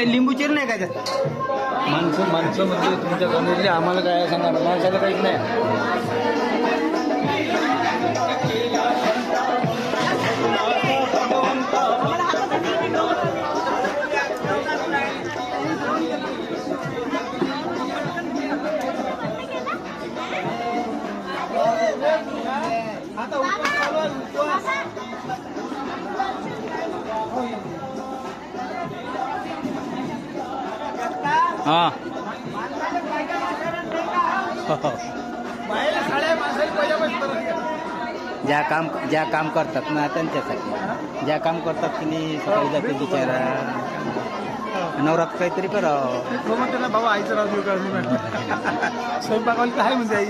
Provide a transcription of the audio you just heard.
लिंबू चिर नाही काय त्यात? माणसं माणसं म्हणजे तुमच्या गणितले आम्हाला काय सांगा माणसाला काहीच नाही. हां ज्या काम करतात ना त्यांच्यासाठी, ज्या काम करतात की नाही सकाळी जाते बिचारा नवरात काहीतरी करावं. मग त्यांना बाबा आईचं राहू देऊ का स्वयंपाकाला काय म्हणजे आई